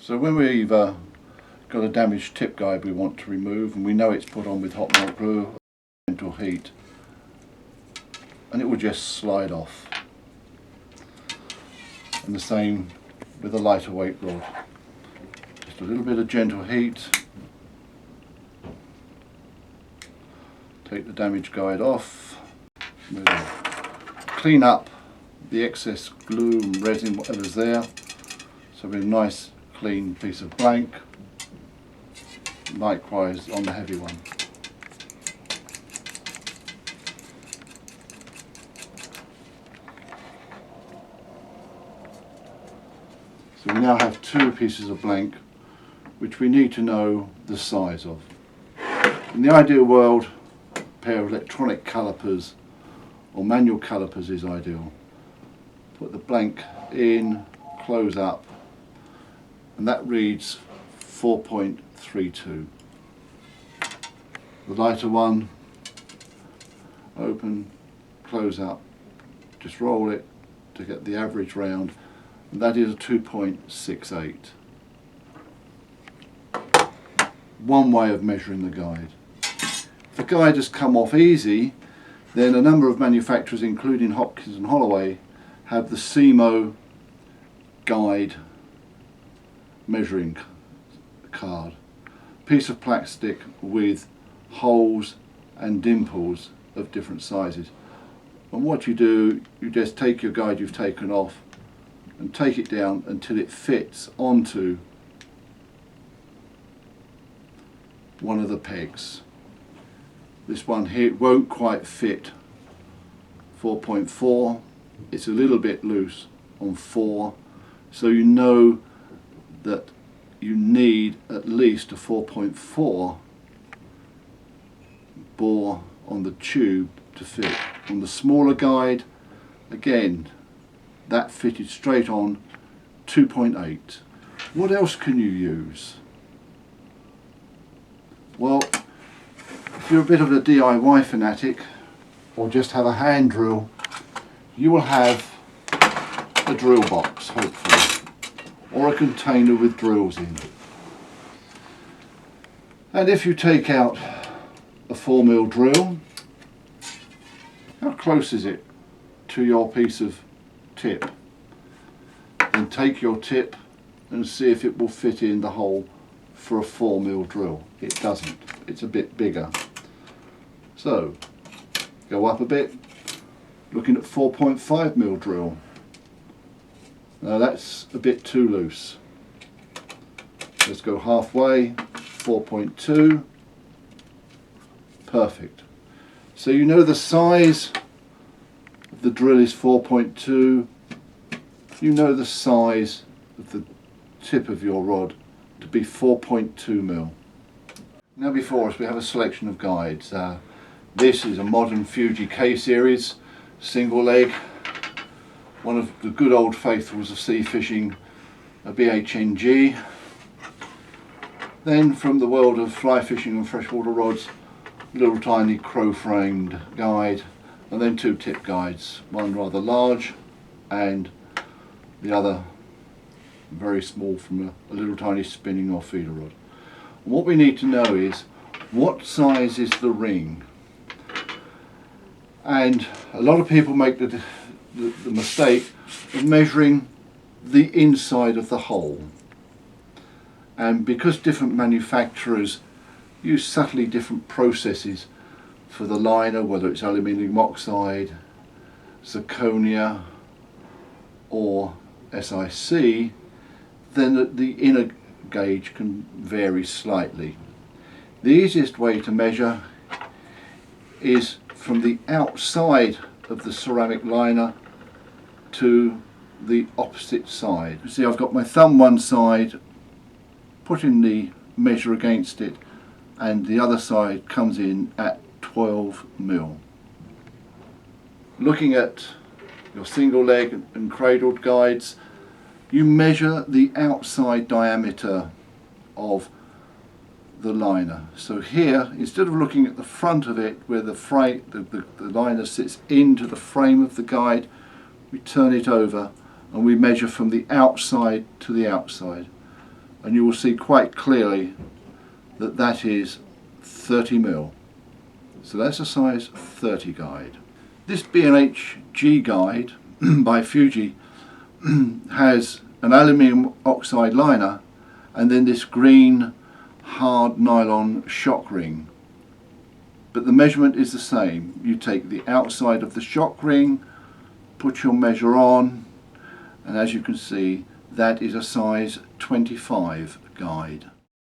So when we've got a damaged tip guide we want to remove, and we know it's put on with hot melt glue, gentle heat, and it will just slide off. And the same with a lighter weight rod. Just a little bit of gentle heat. Take the damaged guide off. Clean up the excess glue and resin, whatever's there. So we have a nice clean piece of blank. Likewise on the heavy one. So we now have two pieces of blank which we need to know the size of. In the ideal world, a pair of electronic calipers or manual calipers is ideal. Put the blank in, close up, and that reads 4.32. The lighter one, open, close up, just roll it to get the average round, and that is a 2.68. One way of measuring the guide. If the guide has come off easy, then a number of manufacturers, including Hopkins and Holloway, have the SEMO guide measuring card. Piece of plastic with holes and dimples of different sizes. And what you do, you just take your guide you've taken off and take it down until it fits onto one of the pegs. This one here won't quite fit 4.4, it's a little bit loose on 4, so you know that you need at least a 4.4 bore on the tube to fit. On the smaller guide, again, that fitted straight on 2.8. What else can you use? Well, if you're a bit of a DIY fanatic or just have a hand drill, you will have a drill box, hopefully, or a container with drills in. And if you take out a 4mm drill, how close is it to your piece of tip? Then take your tip and see if it will fit in the hole for a 4mm drill. It doesn't, it's a bit bigger. So go up a bit, looking at 4.5mm drill. Now that's a bit too loose. Let's go halfway, 4.2, perfect. So you know the size of the drill is 4.2, you know the size of the tip of your rod to be 4.2mm. Now before us we have a selection of guides. This is a modern Fuji K series, single leg, one of the good old faithfuls of sea fishing, a BHNG. Then from the world of fly fishing and freshwater rods, little tiny crow framed guide, and then two tip guides, one rather large and the other very small from a little tiny spinning or feeder rod. And what we need to know is what size is the ring. And a lot of people make the mistake of measuring the inside of the hole. And because different manufacturers use subtly different processes for the liner, whether it's aluminium oxide, zirconia or SIC, then the inner gauge can vary slightly. The easiest way to measure is from the outside of the ceramic liner to the opposite side. You see, I've got my thumb one side, putting the measure against it, and the other side comes in at 12mm. Looking at your single leg and cradled guides, you measure the outside diameter of the liner. So here, instead of looking at the front of it where the liner sits into the frame of the guide, we turn it over and we measure from the outside to the outside. and you will see quite clearly that that is 30mm. So that's a size 30 guide. This B&H G guide by Fuji has an aluminium oxide liner and then this green hard nylon shock ring. But the measurement is the same. You take the outside of the shock ring, put your measure on, and as you can see, that is a size 25 guide.